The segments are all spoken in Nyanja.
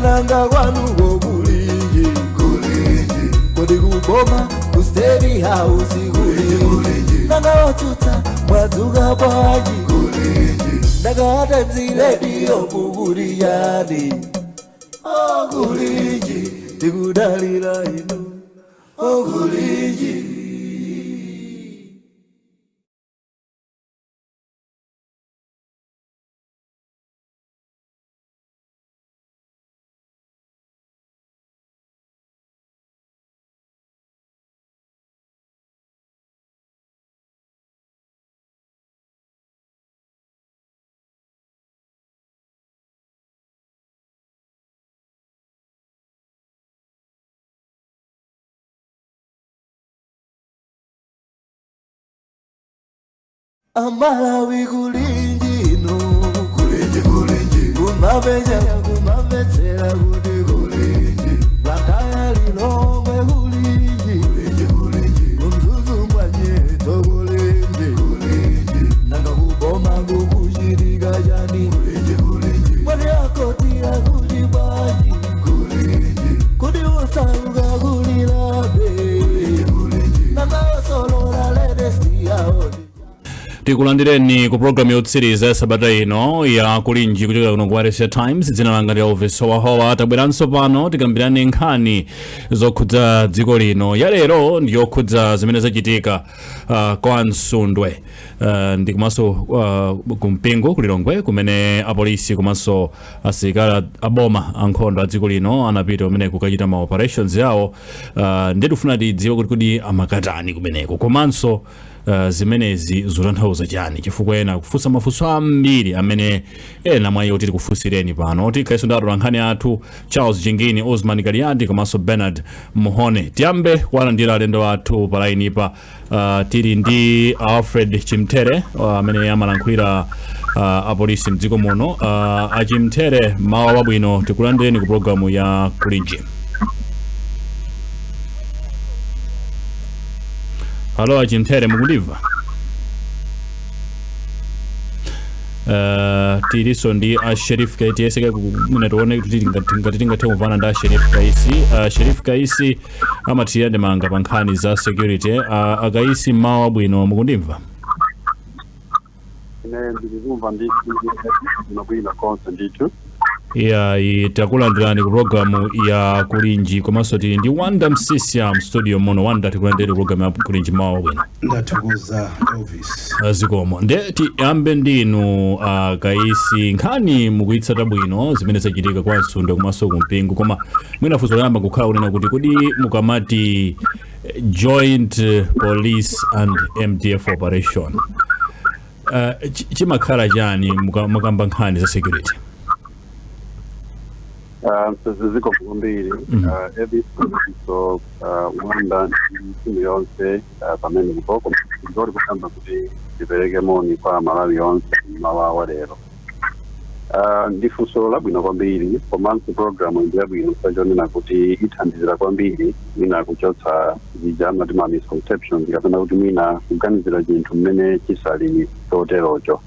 nanga kwanu kulinji kodi kuboma ku steady house kulinji nanga otuta mwadzuka bwanji nanga tadzirediyo kukuliyani kulinji tikudalira inu kulinji. Amalawi kulinji no kulinji kumabeja kumabetsera kulinji bataya lilongwe kulinji kumzuzungwa nyeto kulinji nanga kuboma kukushirika jani mwani akotira kujibaji kudi usaruga kulilabe nanga solora ledesti yaoni. Tikulandireni ku program yotsiriza sabata ino ya kulinji kuchokera kuno ku Asia Times. Dzina langa ndi Elvis Wahowa. Tabweranso pano tikambirane nkhani zokhudza dziko lino. Ya lero ndi yokhudza zimene zachitika kwa Nsundwe ndi komanso kumpingo kulilongwe kumene apolisi komanso asilikali aboma ankhondo a dziko lino anapita kumene kukachita ma operations yawo. Ndi tifuna tidziwe kuti amakatani kumeneko komanso zimenezi zotanthauza chani chifukwa ena kufunsa mafunso ambiri amene ena mwa iwo tili kufunsireni pano. Tikhalenso ndi atolankhani athu Charles Jingini, Osman Kaliadi komanso Bernard Muhone. Tiyambe kuwalandira alendo athu palainipa. Tili ndi Alfred Chimtere amene amalankhulira apolisi mdziko muno. Achimtere, mawa wabwino, tikulandireni ku programu ya kulinji. Halo Achimtere, mukudiva? Tiliso ndi Sheriff Kaisi yeseka kumene tuone kuti tingathe kumvana ndi Sheriff Kaisi. Sheriff Kaisi amathirira ndemanga pa nkhani za security. Akaisi, mawa wabwino, mukundimva? Ndikukumva ndikuina constant itu. Takulandirani ku programu ya kulinji komanso tili ndi Wanda Msisia studio muno. Wanda, tikulandirani ku programu ya kulinji mawa wabwino. Ndatukuza Elvis. Zikomo. Nde tiyambe ndinu Kaisi, nkhani mukuitsata bwino zimene zachitika kwa Nsundwe komanso kumpingo, koma mwina funso loyamba kukhala kunena kuti kodi mukamati joint police and MDF operation chimakhala chani mukamba nkhani za security? Ziko kumbiri so Wanda timu yonse pamene mukoko ndori kukamba kuti tipereke moni kwa Malawi yonse mawa lero. Ndifunso labwino kwambiri komanso programu ndi yabwino sajonena kuti ithandizira kwambiri mina kuchotsa zijama tima misconceptions kapena kuti mina kuganizira chinthu mmene chisali toterocho.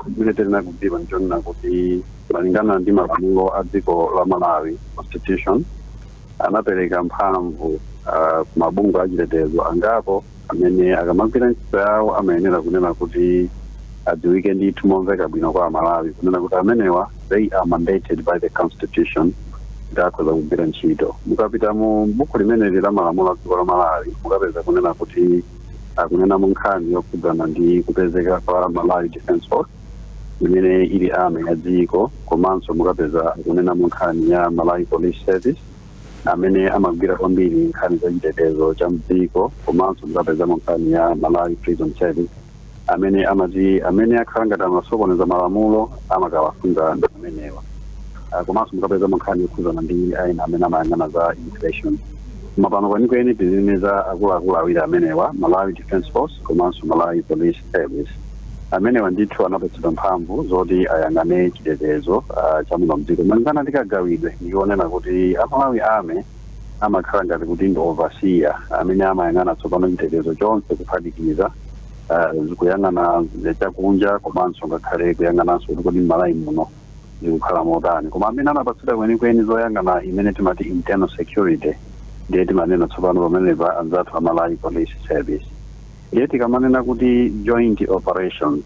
Ndikuletera kudziwa njonena kuti malingana ndi malamulo a dziko la Malawi constitution anapereka mphamvu ku mabungwe achitetezo angapo amene akamagwira ntchito yawo amayenera kunena kuti adziwike ndithu momveka bwino kwa Malawi kunena kuti amenewa they are mandated by the constitution kuti akhoza kugwira ntchito. Mukapita mu buku limeneli la malamulo a dziko la Malawi mukapeza kunena kuti akunena mu nkhani yokhudzana ndi kupezeka kwa Malawi Defence Force imene ili ame ya dziko, komanso mukapeza kunena mu nkhani ya Malawi Police Service amene amagwira kwambiri nkhani za chitetezo cha mdziko, komanso mukapeza mu nkhani ya Malawi Prison Service amene akhala ngati amasokoneza malamulo amakawasunga amenewa. Komanso mukapeza mu nkhani yokhudzana ndi aina amene amayang'ana za immigration. Mapano kwenikweni tizineza akuluakulu awiri amenewa, Malawi Defence Force komanso Malawi Police Service. Amenewa ndithu anapatsidwa mphamvu zoti ayang'ane chitetezo cha muno mdziko. Malingana ndi kagawidwe ndikuonena kuti Amalawi ame amakhala ngati kuti ndi overseer amene amayang'ana tsopano chitetezo chonse kuphatikiza kuyang'ana chakunja komanso ngakhale kuyang'ananso kuti kodi Malawi muno zikukhala motani koma amene anapatsidwa kwenikweni zoyang'ana imene timati internal security ndiye timanena tsopano pamenepa anzathu Malawi Police Service. Ndiye tikamanena kuti joint operations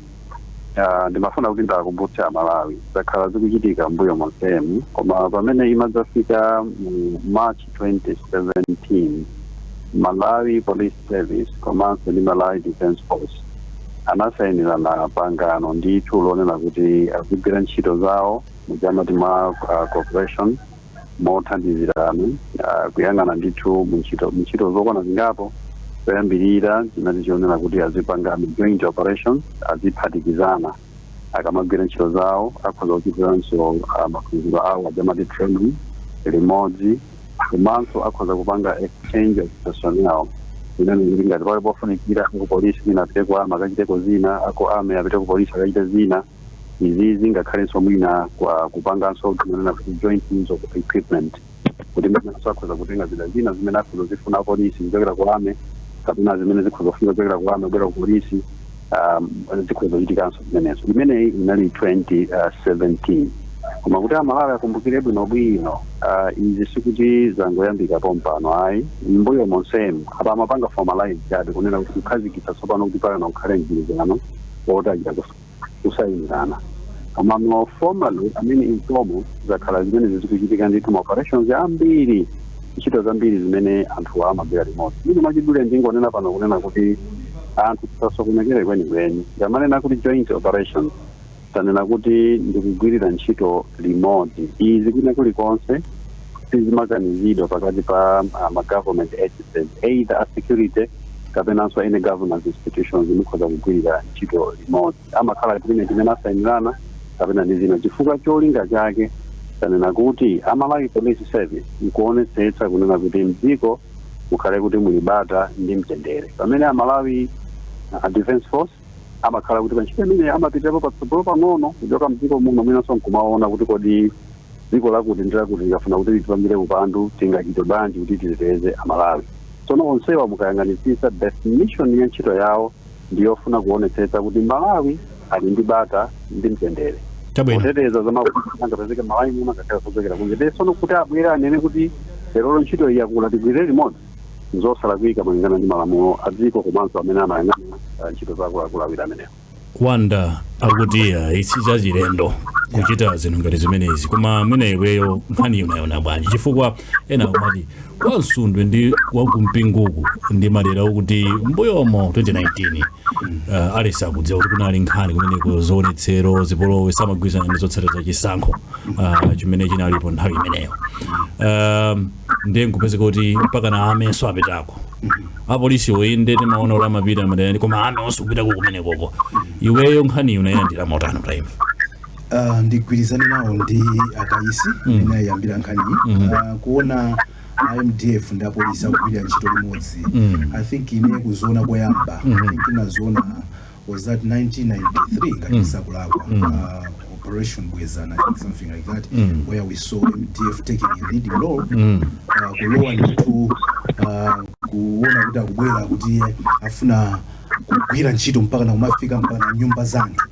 ndimafuna kuti ndakumbutsa Malawi zakhala zikuchitika mbuyo monsemu koma pamene imadzafika March 2017 Malawi Police Service komanso ndi Malawi Defence Force anasayinirana pangano ndithu lonena kuti azigwira ntchito zawo mujamati mwa cooperation mothandizirana kuyang'ana ndithu ntchito zokwana zingapo zoyambirira chinati chionera kuti azipanga joint operations aziphatikizana akamagwira ntchito zawo akhoza kuchitiranso maphunziro awo ajamati training limodzi komanso akhoza kupanga exchange of personnel inani kuti ngati pali pofunikira ku polisi ina apite ku ama akachiteko zina ako ame apite ku polisi akachite zina izi zingakhalenso mwina kwa kupanganso kunena kuti joint use of equipment kuti mbenanso akhoza kutenga zina zimene akhoza zifuna polisi kuchokera ku ame kapena zimene zikhoza kufika kuchokera ku ame kubwera ku polisi zikhoza kuchitikanso zimenezo. Imeneyi inali 2017 koma kuti Amalawi akumbukire bwinobwino izi sikuti zangoyambika pompano ayi mbuyo monsemu apa amapanga formalize chadi kunena kuti kukhazikitsa tsopano kuti pali nakukhale mgwirizano wotajira kusayinirana koma no formally amene informal zakhala zimene zikuchitika ndithu ma operations ambiri ntchito zambiri zimene anthu amagwira limodzi. Ine machidule ndingonena pano kunena kuti anthu tisasokonekere kwenikweni ngamanena kuti joint operations tanena kuti ndikugwirira ntchito limodzi izi kwina kulikonse sizimaganizidwa pakati pa ma-government agencies either a security kapenanso any governance institutions imikhoza kugwirira ntchito limodzi amakhala agreement imene asayinirana kapena ndi zina chifukwa cholinga chake tanena kuti Malawi Police Service nkuonetsetsa kunena kuti mdziko mukhale kuti muli bata ndi mtendere pamene Malawi Defence Force amakhala kuti pantchito imene amapitapo patsogolo pang'ono kuchoka mdziko muno mwinanso nkumaona kuti kodi dziko lakuti ndilakuti likafuna kuti litipangire upandu tingachite bwanji kuti titeteze Amalawi. Tsono onsewa mukayang'anisisa definition ya ntchito yawo ndiyofuna kuonetsetsa kuti Malawi ali ndi bata ndi mtendere kuteteza zamapezeka Malawi muno kakhala kuchokera kunja tsono kuti abwera anene kuti lero ntchito iyi yakula tigwirire limodzi nzosala kuyika malingana ndi malamulo adziko komanso amene amayang'ana ntchito zakuluakulu awiri amenewo. Wanda akuti isichachilendo kuchita zinthu ngati zimenezi koma amene iweyo nkhani unayona bwanji chifukwa ena amati kwansundwe ndi wakumpinguku ndi madera okuti mbuyomo 2019 alesa kudziwa kuti kunali nkhani kumeneko zoonetsero zipolowe samagwirizana ndi zotsatira chisankho chimene chinalipo nthawi imeneyo ndiye nkupezeka kuti mpaka na amenso apitako apolisi oyende timaona kuti amapita madera koma amenso kupitako kumenekoko iweyo nkhani unayandira motano time ndigwirizane nawo ndi akaisi imene ayambira nkhani kuona IMDF ndi apolisi akugwira ntchito limodzi I think ine kuzoona koyamba I think inazoona was that 1993 ngati sakulakwa Operation Bwezana, something like that, where we saw MDF taking a leading role kulowa nditu kuona kuti akubwera kuti afuna kugwira ntchito mpaka na kumafika mpaka na nyumba zanthu.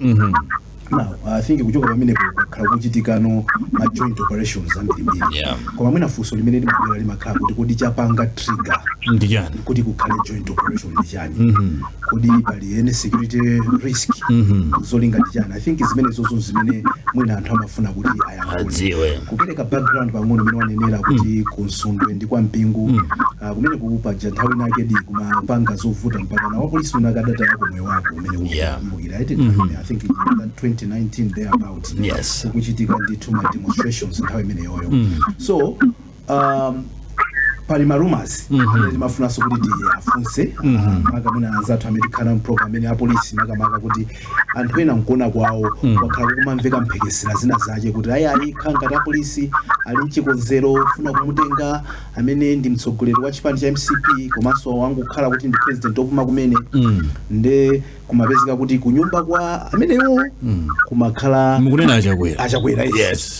Now, I think kuchoka pamene kukhala kuchitikano ma joint operations ambirimbiri koma mwina funso limene limabwera limakhala kuti kodi chapanga trigger ndiyani kuti kukhale joint operation ndiyani kodi pali any security risk zolinga ndiyani. I think zimene zozo zimene mwina anthu amafuna kuti ayankule kupereka background pang'ono imene wanenera kuti kunsundwe ndi kwa mpingu kumene kupaja nthawi nake di kumapanga zovuta mpaka na wapolisi unakadata yako moyo wako umene ukumbukira I think in 2019 thereabout kuchitika ndithu ma demonstrations nthawi imene yoyo so pali rumors mafunaso kuti afunse makamuna anzathu americana program amene apolisi makamaka kuti anthu ena nkuona kwawo wakhala kumamveka mphekesera zina zake kuti ayi khanga apolisi ali mchikonzero funa kumutenga amene ndi mtsogoleri wa chipani cha MCP komanso wangu khala kuti ndi president opuma kumene nde kumapezeka kuti kunyumba kwa amenewo kumakhala mukunena achakwera yes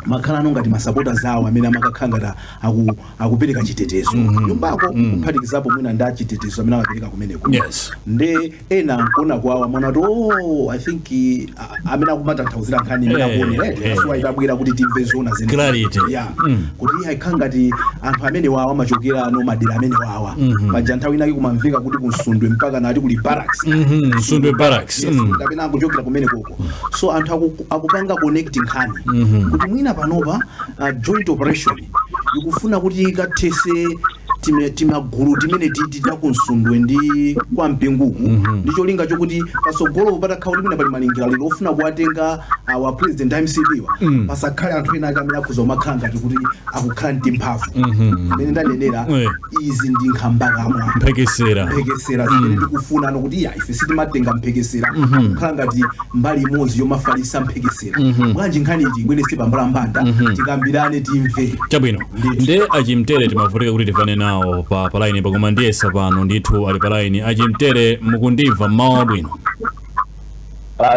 makhala ano ngati masupporters awo amene amakakhala ngati akupereka chitetezo nyumbako kuphatikizapo mwina ndi achitetezo amene amapereka kumeneko yes nde ena nkuona kwawo amona kuti I think amene akumatanthauzira nkhani imene akuonera so itabwera kuti timve zona zene clarity kuti aikhala ngati anthu amene wawa amachokera ano madera amene wawa paja nthawi inake kumamveka kuti kunsundwe mpaka nati kuli barracks Nsundwe barracks kapena akuchokera kumene koko so anthu akupanga connecting nkhani kuti mwina panopa joint operation ikufuna kuti ikathese timagulu timene titakunsundwe ndi kwa mpinguku ndicho linga chokuti pasogolo patakhala kuti mwina pali malingira lero ofuna kuwatenga our president MCP pasakhale anthu ena amene akhuza umakhala ngati kuti akukhala ndi mphamvu imene ndanenera izi ndi nkhambakamwa mphekesera zimene tikufuna ano kuti ife sitimatenga mphekesera kukhala ngati mbali imodzi yomafalisa mphekesera bwanji nkhani iti ibwerese pambalambanda tikambirane timve chabwino nde achimtere timavutika kuti tifane nawo pa line pakoma ndiyesa pano ndithu ali pa line achimtere mukundimva mawu bwino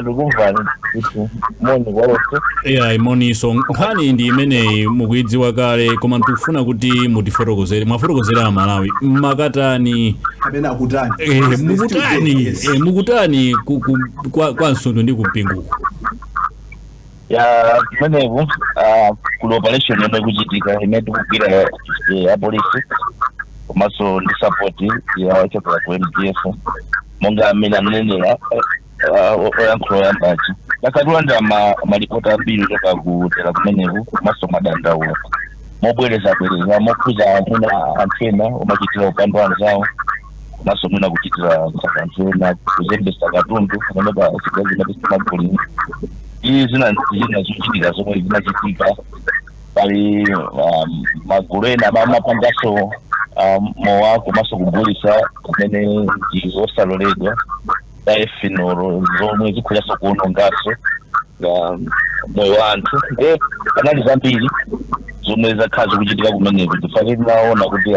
ndikumvani kuti moni kwalose imoniso nkhani ndi imeneyi mukuidziwa kale koma tikufuna kuti mutifotokozere mwafotokozera amalawi makatani kapena akutani mukutani kwa nsundwe ndi kumpinguku kumeneku kuli operation yomwe ikuchitika imene tikugwira apolisi komanso ndi support yawachokera ku MDF monga amene anenera oyankhula oyambachi takatilandira malipoti ambiri kuchoka kutera kumeneku komanso madandaula mobwereza mokhuza anthu ena omachitira upando anzawo komanso mwina kuchitira anthu ena kuzembesa katundu amene pazigazi matistimagulini iyi zina zochitika zomwe zinachitika pali magulu ena amapangaso mowa komanso kugulisa kumene ndi osaloledwa daefinolo zomwe zikhulanso kuwonongaso moyo wa anthu nde panali zambiri zomwe zakhala zikuchitika kumeneko tifake tinaona kuti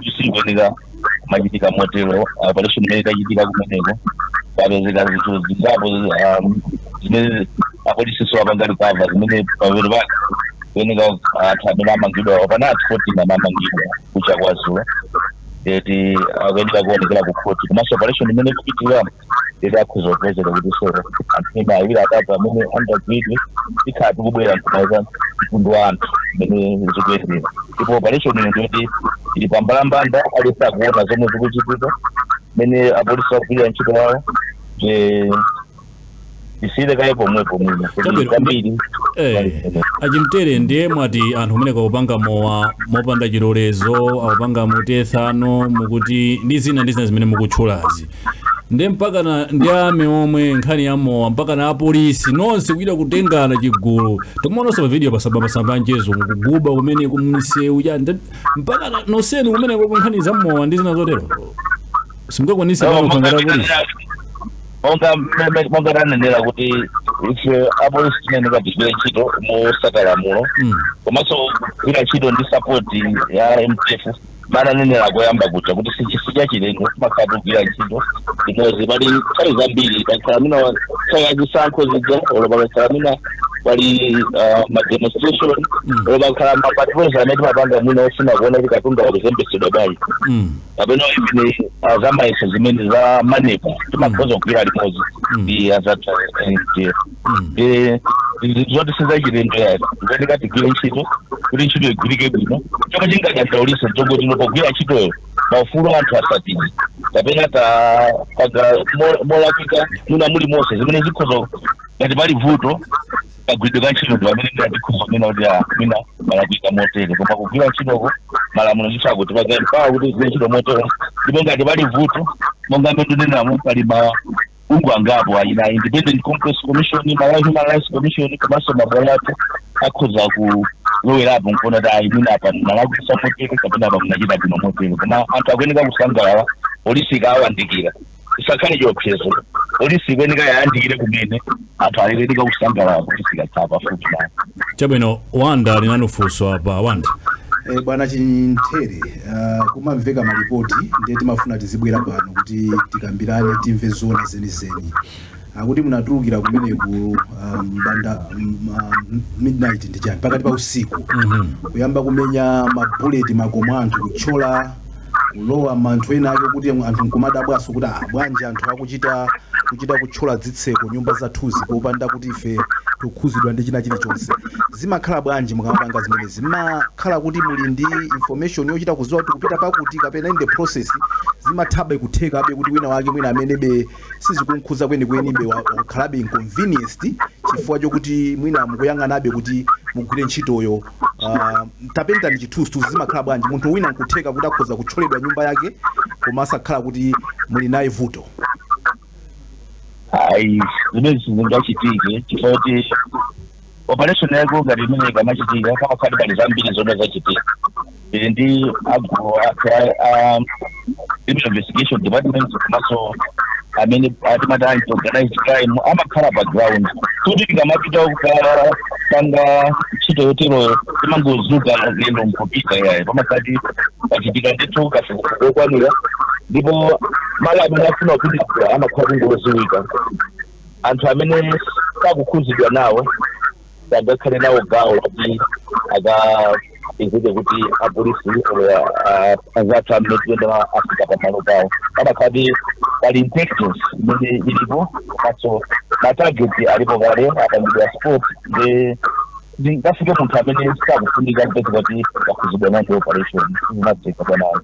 tisikuyenera kumachitika motero operation imene itachitika kumeneko papezeka zinthu zingapo zimene apolisiso apangali kava zimene pavero pake kuyeneka anthu amene amangidwa panati 14 amamangidwa kucha kwazuwa eti akuyeneka kuonekera ku khoti komanso operation imene ikuchitika eti akhuza kupezeka kuti sero anthu ena awiri atatu amene andagwidwe ikhala tikubwera nkumaiza mtundu wa anthu imene zikuyendera ndipo operation ino ndiyoti ili pambalambanda aliyense akuona zomwe zikuchitika imene apolisi akugwirira ntchito yawo isile kaye pomwepo mwina kwambiri achimtere ndiye mwati anthu umene kakupanga mowa mopanda chilolezo akupanga mutethano mukuti ndi zina zimene mukutchulazi nde mpaka ndi ame omwe nkhani ya mowa mpaka na apolisi nonse kuita kutengana chigulu tomononso pa video pasamba njezo mukuguba kumene kumsewu mpaka nonsenu kumene kwa nkhani za mowa ndi zina zotero simungakwanisa kupangana polisi monga tanenera kuti ife apolisi tineneka tigwire ntchito mosakalamulo komanso kugwira ntchito ndi support ya MTF mananenera koyamba kuja kuti sichifukwa chilendo timakhala tikugwira ntchito imodzi pali nthawi zambiri pakhala mina nthawi yachisankho zija olopakhala mina pali mademonstration olopakhala mapatrols amene timapanga mwina ofuna kuona kuti katundu akuzembesedwa bwanji kapena ine zamayeso zimene za manepa timakhoza kugwira limodzi ndi azathu MTF zoti sizachilendo yayi tikuyeneka tigwire ntchito kuti ntchito igwirike bwino chomwe chingadandaulisa chongo tinopogwira ntchitoyo maufulu anthu asatiri kapena paga molakwika muna muli monse zimene zikhoza ngati pali vuto kagwidwe ka ntchito ndi amene ndikhoza kunena kuti mina malakwika motere koma kugwira ntchitoko malamulo ndisakuti paga mpaka kuti igwire ntchito motere ndipo ngati pali vuto monga amene ndinenamo pali ungu angapo ina Independent Complex Commission, Human Rights Commission, komanso mabwalo athu akhoza kulowerapo nkuona kuti ayimina apa malakwisa motere kapena apa munachita bwino motere koma anthu akuyeneka kusangalala polisi ikawandikira isakhale chiopsezo polisi ikuyeneka yayandikire kumene anthu akuyeneka kusangalala polisi ikatsapa futi nayo chabwino Wanda linanufunso apa Wanda Bwana Chintere, kumamveka malipoti ndiye timafuna tizibwera pano kuti tikambirane timve zona zenizeni. Akuti munatulukira kumene ku mbanda midnight ndi chani pakati pa usiku. Kuyamba kumenya mabullet makomo anthu kuchola kulowa manthu ena ake kuti anthu nkumadabwaso kuti bwanji anthu akuchita kuchola dzitseko nyumba zathuzi popanda kuti ife tukhuzidwa ndi china chilichonse. Zimakhala bwanji mukamapanga zimenezi? Zimakhala kuti muli ndi information yochita kuziwa kuti kupita pakuti kapena in the process zimathabe kutheka abe kuti wina wake mwina amenebe sizikunkhuza kwenikweni wakhalabe inconvenienced chifukwa chokuti mwina mukuyang'anabe kuti mugwire ntchitoyo. Tapenta ndi chithunzi zimakhala bwanji munthu wina nkutheka kuti akhoza kucholedwa nyumba yake koma asakhala kuti muli naye vuto? Zimene zingachitike chifukwa kuti operation yako ngati imene ikamachitika pamakhala pali zambiri zomwe zachitika. Ndi investigation department komanso amene atimata organized crime amakhala pa ground kuti tikamapita kukapanga ntchito yoteroyo timangozuka lendo mkupita yaye pamakati pachitika ndithu kafukufuku okwanira ndipo mali amene afuna kupindikira amakhala kungoziwika. Anthu amene sakukhuzidwa nawo sangakhale nawo gawo kuti izike kuti apolisi azathu amene tiyenda afika pamalo pawo pamakati pali intelligence imene ilipo kaso matageti alipo kale apangidwa sport ndi ngafike munthu amene sakufunika kupeza kuti kakhuzidwa nawo operation zimatheka panayo.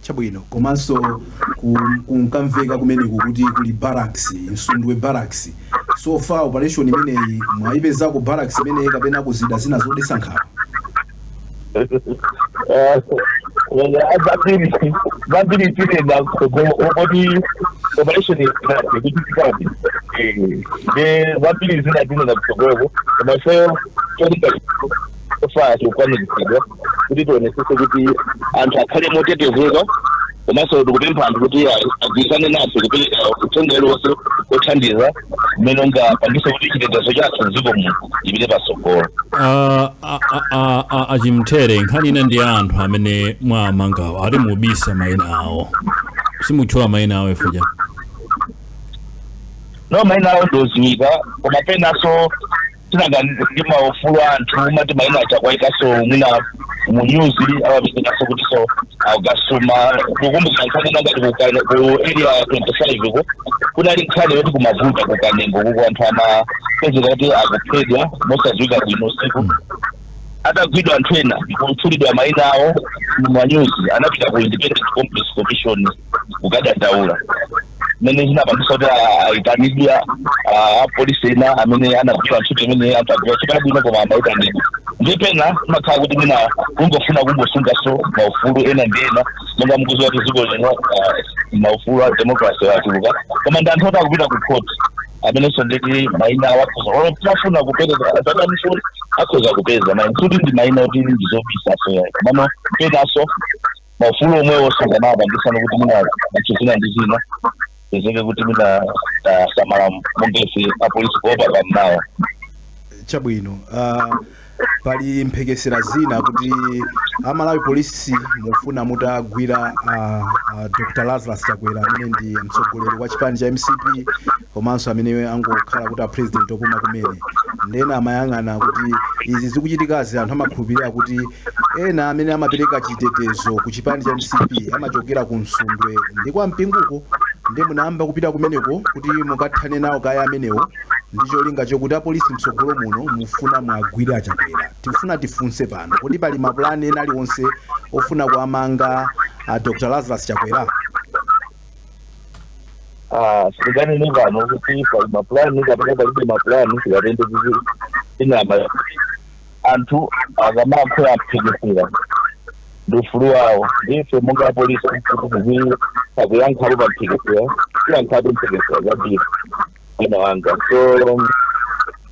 Chabwino komanso kunkamveka kumene kuti kuli barracks Msundwe barracks. So far operation imeneyi mwayipezako barracks imeneyi kapena kuzida zina zodesa nkhawa? Zambiri tinenda kuti operation ikuchitikadi zambiri zina tinenda kutsogoloko koma ife cholinga ofaa tiukwanirisidwa kuti tionesese kuti anthu akhale motetezeka komanso tikupempha anthu kuti agwirizane nafe kupereka uthenga uliwonse othandiza umene ungapangitse kuti chitetezo chathu m'dziko muno chipite patsogolo. Achimtere nkhani ina ndi anthu amene mwamangawo ali mubisa mayina awo simutchula mayina awo efuja? No, mayina awo ndoziwika koma penanso tinaga ndi maufulu anthu mati mayina achakwayikaso mwina mu news awapitikaso kuti so agasuma kukumbukira nkhani nangati ku area 25 uko kunali nkhani yoti kumavuta kukanengo kuko anthu amapezeka kuti akuphedwa mosadziwika bwino usiku. Atagwidwa anthu ena kutchulidwa mayina awo mu news anapita ku Independent Compliance Commission kukadandaula mene zinapangisa kuti aitanidwa apolisi ena amene anagwira ntchito imene anthu chikala bwino koma amaitanidwa. Ndipena makhala kuti mina kungofuna kungosungaso maufulu ena ndi ena monga mukuziwa kuti dziko lino maufulu a democracy atuluka koma ndi anthu akupita ku court amenenso nditi mayina awo akhoza tinafuna kupereka atamifuni akhoza kupeza kuti ndi mayina kuti ndizobisaso yayi komano penaso maufulu omwe osangana apangisa kuti mina achizina ndi zina ezeke kuti mina samala mongefe apolisi kuopa pamnawa. Chabwino pali mphekesera zina kuti Amalawi polisi mufuna mutagwira Dr. Lazarus Chakwera amene ndi mtsogoleri wa chipani cha MCP komanso amene angokhala kuti president opuma kumene ndena amayang'ana kuti izi zikuchitikazi anthu amakhulupirira kuti ena amene amapereka chitetezo ku chipani cha MCP amachokera ku Msundwe ndi kwa mpinguko ndi munayamba kupita kumeneko kuti mukathane nawo kaya amenewo ndi cholinga chokuti apolisi mtsogolo muno mufuna mwagwire Chakwera. Tifuna tifunse pano kuti pali mapulani ena aliwonse ofuna kuamanga Dr. Lazarus Chakwera? Sikani ni vano kuti pali mapulani kapena palibe mapulani tikatende kuti inama anthu akamakho aphikisira ndufulu wawo ndife monga apolisi kuti akuyankhapo paphikisira kuyankhapo mphikisira zabiri inawanga so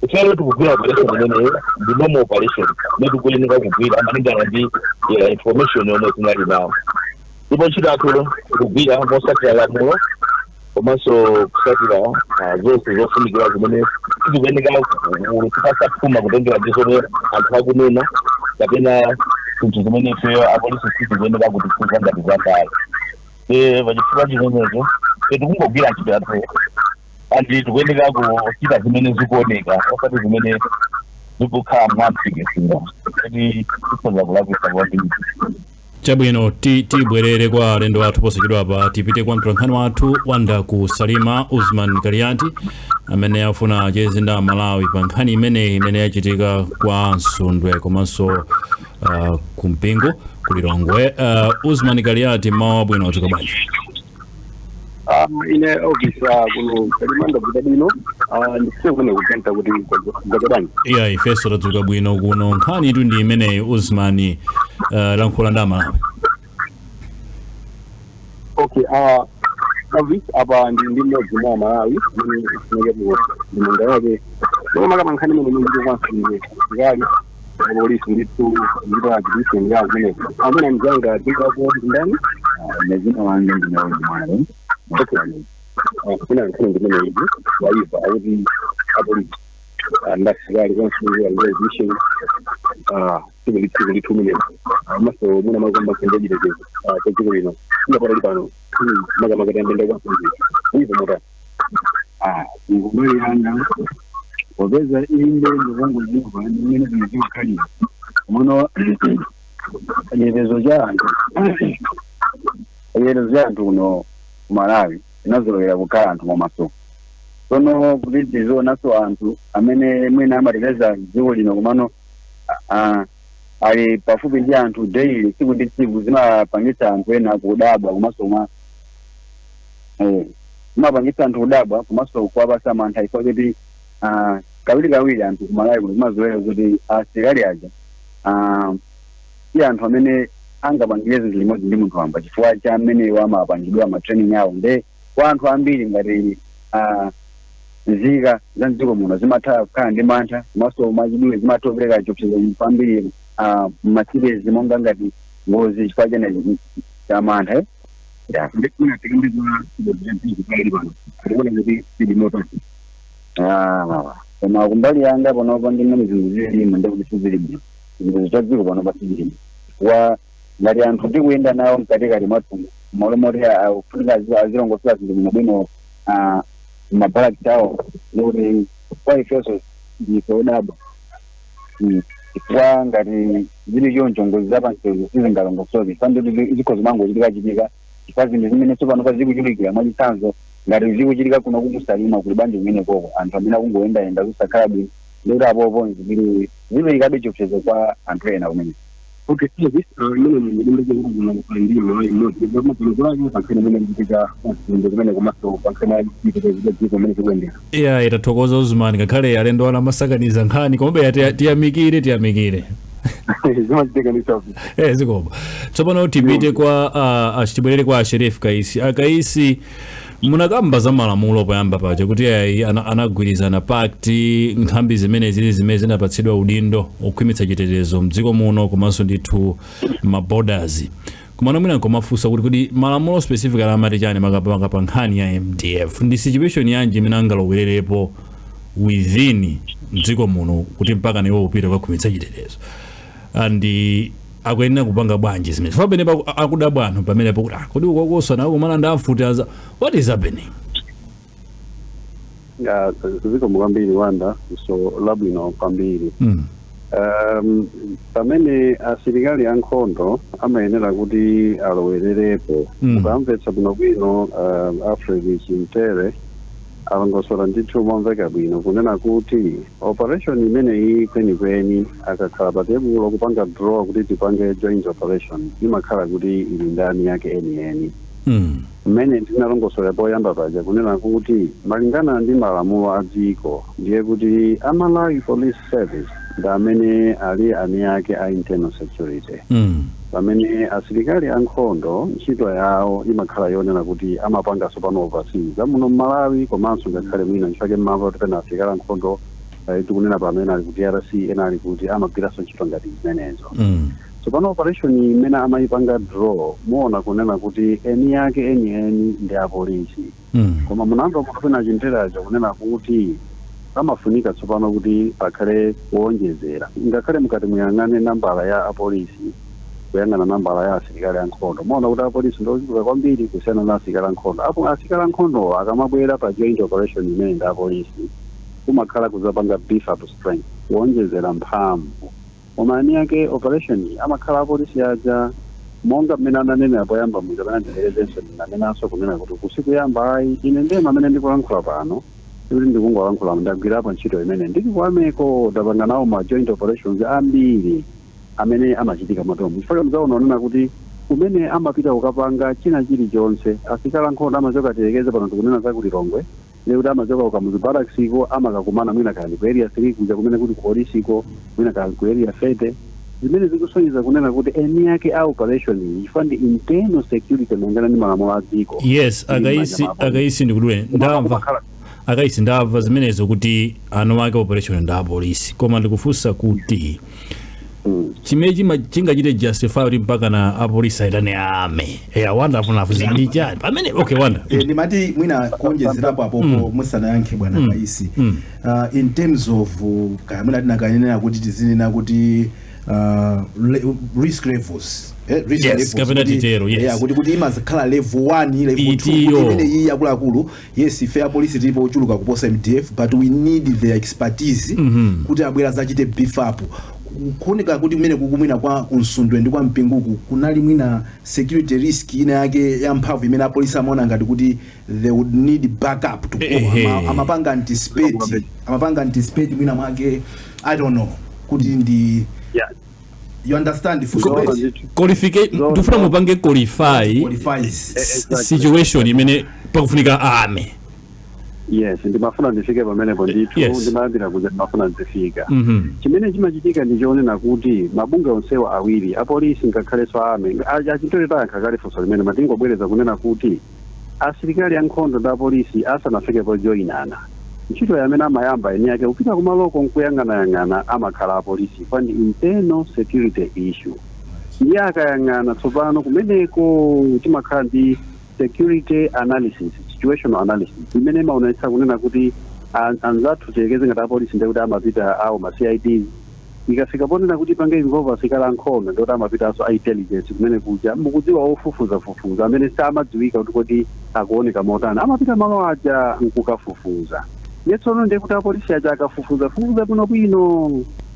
ifelo tukugwira operation imeneyo ndi normal operation netikuyenika kugwira amalingana ndi information yomwe tinali nawo ndipo ntchito yathu kugwira mosatira lamulo komanso kusatira zonse zofunikira zimene tikuyenika tikasapuma kutengera ndi zomwe anthu akunena kapena zinthu zimene ifeyo apolisi sitikuyenera kuti tiziva ngati zakale pachifukwa chimenecho tikungogwira ntchito yathu andi tikuyenera kuchita zimene zikuoneka osati zimene zikukhala mwamphekesera kuti tisoza kulakwisa kwambiri. Chabwino tibwerere kwa alendo athu posachedwa apa tipite kwa mtolankhani wathu wanda ku Salima Usman Kaliati amene afuna achizinda Malawi pa nkhani imene yachitika kwa Nsundwe komanso kumpingo kulilongwe. Usman Kaliati mawa bwino watuka bwanji. Ine ofisa kuno kalimanda kudabino ndikusiya kuno kutenta kuti kugabani. Iya ifeso tadzuka bwino kuno nkhani itu ndi imene Usman lankhula nda Malawi. Okay, Davis apa ndi mmodzi mwa Malawi mene singepo ndimanga yake. Koma kama nkhani mene ndi kwa singe ngali polisi nditu ndipo akidisi ngali mene. Amene mjanga ndikako ndani nezina wange ndinawo Malawi. Kuna nkhani ndimene izi waiva awuti apolisi ndasigari konsulia revision civil 2 million maso muna magomba kendeji de tekiko bino ndapara lipano maga tembende kwa kunzi ivo mota ngumeli yanga obeza inde ndongo ziva ndimene zinaziwa kali muno yerezo jantu uno Malawi inazolera kukhala anthu mumaso sono kuti tizonaso anthu amene mwina amateteza dziko lino komano ali pafupi ndi anthu daily tsiku ndi tsiku zimapangitsa anthu ena kudabwa komanso zimapangitsa anthu kudabwa komanso kuwapasa mantha ifo kuti kawiri anthu kumalawi kuno zimazolera kuti asilikali aja si anthu amene angapangire zinthu limodzi ndi munthu wamba chifukwa cha amenewo amapangidwa matraining yawo nde kwa anthu ambiri ngati nzika za mdziko muno zimatha kukhala ndi mantha komanso machidule zimatopereka chiopsezo kwambiri masirezi monga ngati ngozi chifukwa cha mantha ndikuna tikambizwa koma kumbali yanga panopa ndimene zinthu zilima ndikuti sizilima zinthu zitadziko panopa sizilima chifukwa ngati anthu tikuyenda nawo mkatikati mwathu malomoti kufunika azilongosera zinthu bwino bwino mabalaki tawo lori kwa ifeso ndife udaba chifukwa ngati zili choncho ngozi zapansezo sizingalongosoke fanduti zikhozo mango chitikachitika chifukwa zinthu zimene tsopanopa zikuchitikira mwachitsanzo ngati zikuchitika kuno kukusalima kuli banja kumene koko anthu amene akungoyendayenda kusakhala bwino lero apopo zilikabe chiopsezo kwa anthu ena kumene. Okay, so this ndio yeah, itatokoza Usman ngakhale alendo ana masakaniza nkhani kombe tiyamikire zikopa tsopano tipite kwa achitibwerere kwa Sheriff Kaisi munakamba za malamulo poyamba paja kuti anagwirizana pakti nkhambi zimene zinapatsidwa udindo okhwimitsa chitetezo mdziko muno komanso ndithu maborders kumana mwina nkomafunsa kuti malamulo specific amati chani makapa nkhani ya MDF ndi situation yanji imene angalowererepo within mdziko muno kuti mpaka niwo upite kukhwimitsa chitetezo andi akuyenera kupanga bwanji zimene pamene akudabwa anthu pamene pakuti kodi ukokosana akumana ndi amfutaza what is happening ziko mwambiri wanda so labwino kwambiri pamene asilikali ankhondo amayenera kuti alowererepo ukamvetsa bwinobwino Alfred Chimtere alongosora ndithu momveka bwino kunena kuti operation imeneyi kwenikweni akakhala patebulo kupanga draw kuti tipange joint operation imakhala kuti ili ndani yake eni mmene tinalongosora poyamba paja kunena kuti malingana ndi malamulo a dziko ndiye kuti Malawi Police Service ndi amene ali ani yake a internal security pamene asilikali ankhondo ntchito yawo imakhala yonena kuti amapangaso pano overseas amuno Malawi komanso ngakhale mwina nchifake mmamva kuti pena asilikali ankhondo tikunena pamene ali kuti RC ena ali kuti amagwiranso ntchito ngati zimenezo so pano operation imene amayipanga draw muona kunena kuti eni yake eni ndi apolisi koma munamva kuti pena chinteracho kunena kuti amafunika tsopano kuti pakhale kuonjezera ngakhale mukati muyang'ane nambala ya apolisi kuyang'ana nambala ya asilikali ankhondo maona kuti apolisi ndochuluka kwambiri kusiyana na asilikali ankhondo apo asilikali ankhondo akamabwera pa joint operation imene ndi apolisi kumakhala kuzapanga beef up strength kuonjezera mphamvu omani yake operation amakhala apolisi aja monga mmene ananena poyamba muja pamene ndilerezenso ndinanenanso kunena kuti kusiku yamba ayi ine ndema amene ndikulankhula pano kuti ndikungolankhula ndagwirapo ntchito imene ndili kuameko ndapanga nawo ma joint operations ambiri amene amachitika matomo chifukwa mzaona onena kuti kumene amapita kukapanga china chilichonse asilikali ankhondo amachoka tirekeze pano tikunena zakuti Lilongwe lekuti amachoka ukamuzi baraksiko amakakumana mwina kali ku area 3 kuja kumene kuti ku polisiko mwina kali ku area 30 zimene zikusonyeza kunena kuti eni yake a operation chifukwa ndi internal security mangana ndi malamulo a dziko. Yes, akaisi ndikudule ndamva zimenezo kuti ano ake operation ndi apolisi koma ndikufunsa kuti chimene chingachite justify kuti mpaka na apolisi aitane ame wonderful zili chani pamene okay wanda ndimati mwina kuonjezerapo apopo musanayankhe bwana kaisi in terms of kamuna tinakanena kuti tizinena kuti risk levels yes kapena titero yes kuti imazikhala level 1 level 2 imene iyi yakuluakulu yes fair police tipo ochuluka kuposa MDF but we need their expertise kuti abwera zachite beef up kuoneka kuti kumene kukumwina kwa Msundwe ndi kwa Mpinguku kunali mwina security risk ina yake ya mphamvu imene apolisi amaona ngati kuti they would need backup to amapanga anticipate mwina mwake I don't know kuti ndi you understand qualification tufuna mupange qualify situation imene pakufunika ame. Yes, ndimafuna ndifike pamenepo ndithu ndimayambira kuja ndimafuna ndifika chimene chimachitika ndichoonena kuti mabunge onsewa awiri apolisi ngakhalenso ame achitoleta ankakale funso limene matingobwereza kunena kuti asilikali ankhondo ndi apolisi asanafike pojoyinana ntchito yamene amayamba eni yake kupita kumaloko nkuyang'anayang'ana amakhala apolisi kwani internal security issue ndiye akayang'ana tsopano kumeneko timakhala ndi security analysis situational analysis imene maonetsa kunena kuti anzathu tirekeze ngati apolisi ndekuti amapita awo ma CIDs ikafika ponena kuti pange involve asilikali ankhondo ndikuti amapitaso a intelligence kumene kuja mukudziwa ofufuza amene samadziwika kuti akuoneka motani amapita malo aja nkukafufuza yetsono ndiye kuti apolisi aja akafufuza bwinobwino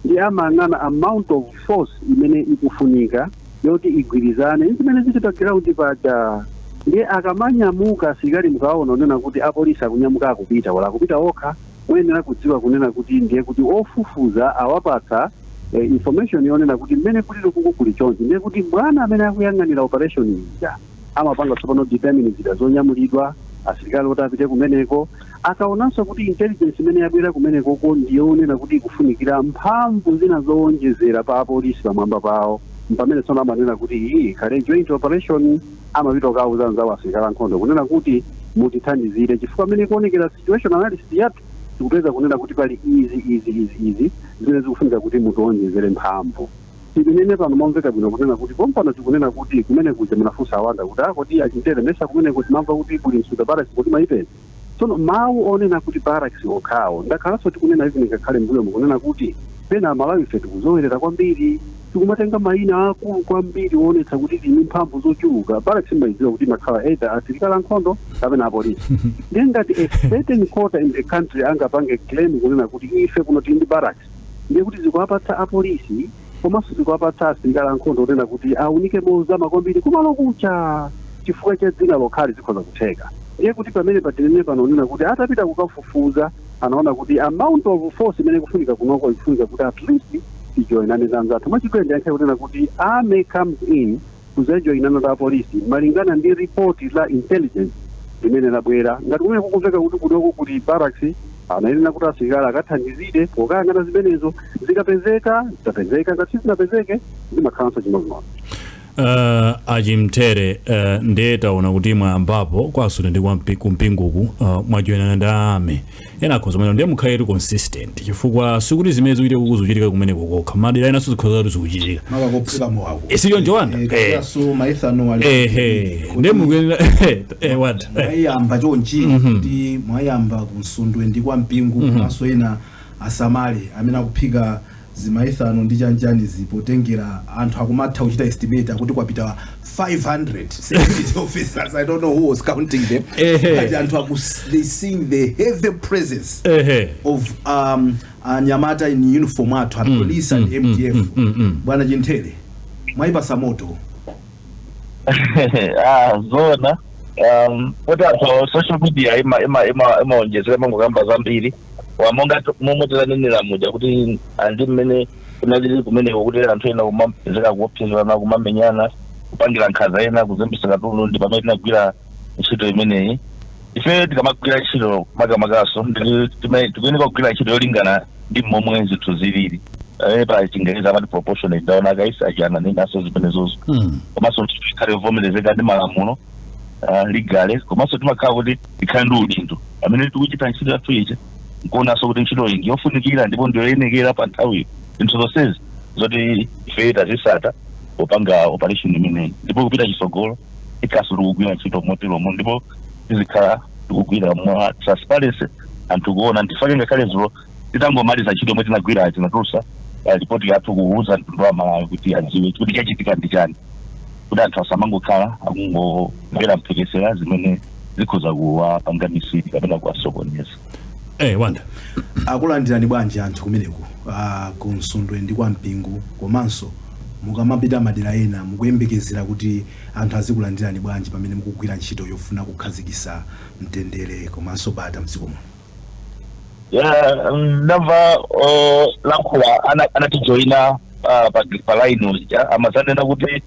ndi amang'ana amount of force imene ikufunika yoti igwirizane zimene zichita ground paja ndiye akamanyamuka asilikali mukaona unena kuti apolisi akunyamuka akupita wala akupita okha muyenera kudziwa kunena kuti ndiye kuti ofufuza awapatsa information yonena kuti mmene kulilo kuku kuli chonchi ndiye kuti bwana amene akuyang'anira operation ija amapanga tsopano determine zida zonyamulidwa asilikali oti apite kumeneko akaonanso kuti intelligence imene yabwera kumeneko ndiyonena kuti ikufunikira mphamvu zina zowonjezera pa apolisi pamwamba pawo mpamene tsono amanena kuti iyi khale joint operation amapita okauza anzawo asilikali ankhondo kunena kuti mutithandizire chifukwa amene kuonekera situation analysis yathu tikupeza kunena kuti pali izi zimene zikufunika kuti mutiwonjezere mphamvu tikunene pano momveka bwino kunena kuti pompano tikunena kuti kumene kuja munafunsa awanda kuti akoti achintere mesa kumene kuti mamva kuti kuli Msuta barracks kuti maipeza tsono mawu onena kuti barracks okhawo ndakhalanso tikunena ivi ngakhale mbuyo mukunena kuti pena Malawi ife tikuzowerera kwambiri tikumatenga mayina akulu kwambiri woonetsa kuti tini mphamvu zochuluka barracks maidziwa kuti makhala either asilikali ankhondo kapena apolisi ndiye ngati a certain quarter in the country angapange claim kunena kuti ife kuno tili ndi barracks ndiye kuti zikuwapatsa apolisi komanso zikuwapatsa asilikali ankhondo kunena kuti aunike mozama kwambiri kumalo kucha chifukwa cha dzina lokhali zikhoza kutheka ndiye kuti pamene patinene panaonena kuti atapita kukafufuza anaona kuti amount of force imene kufunika kunoko ikufunika kuti at least tijoinane zanzathu mwachidule ndiyankhe kunena kuti ame comes in kuzajoinana ndi apolisi malingana ndi report la intelligence imene labwera ngati kumene kukumveka kuti kudoko kuti barracks anayenera kuti asilikali akathandizire pokayang'ana zimenezo zikapezeka zitapezeka ngati sizinapezeke zimakhalanso chimodzimodzi. Achimtere ndiye taona kuti mwayambapo kwasule ndi kwa Mpinguku mwajoinana ndi ame ena akhoza mene ndiye mukhale consistent chifukwa sikuti zimene zikuite kukuzochitika kumene kokha madera inaso zikhoza kuti zikuchitika makakophika mowawo siliyo njowanda so maithano wali ndiye mukuyenera what mwayamba chonchi kuti mwayamba ku Msundwe ndi kwa Mpinguku maso ena asamale amene akuphika zimaithano ndi chanjani zipotengera anthu akumatha kuchita estimate akuti kwapita 500 security officers. I don't know who was counting them. But they seeing the heavy presence of Nyamata in uniform atu police and MDF. Bwana Jintere, mwaipasa moto. Zona watu social media ima ongezeka mambo kamba zambiri wamonga momotela nini la moja kuti andi mmene kunalili kumene kuti anthu ena kumapezeka kuopsezana kumamenyana kupangira nkhaza ena kuzembesa katundu ndi pamene tinagwira ntchito imeneyi. Ife tikamagwira ntchito makamakaso tikuyeneka kugwira ntchito yolingana ndi momwe zinthu zilili pa Chingereza amati proportionate ndaona kaisi ajana ninaso zimenezozo komanso tikhale yovomerezeka ndi malamulo legale komanso timakhala kuti tikhale ndi udindo amene tikuchita ntchito yathu ija nkuonanso kuti ntchito iyi yofunikira ndipo ndiyoyenekera pa nthawiyo zinthu zonsezi zoti ife tazisata popanga operation imeneyi ndipo kupita chitsogolo ikaso tikugwira ntchito moteromo ndipo tizikhala tikugwira mwa transparency anthu kuona ndifake ngakhale zulo titangomaliza ntchito yomwe tinagwira tinatulutsa ripoti yathu kuwuza mtundu wa Malawi kuti adziwe kuti chachitika ndi chani kuti anthu asamangokhala akungomvera mphekesera zimene zikhoza kuwapanga misiri kapena kuwasokoneza. Wanda akulandirani bwanji anthu kumeneko ku Msundwe ndi kwa Mpingu komanso mukamapita madera ena mukuyembekezera kuti anthu azikulandirani bwanji pamene mukugwira ntchito yofuna kukhazikitsa mtendere komanso bata mdziko muno? Ndamva lankhula anatijoina pa line uja amazanena kuti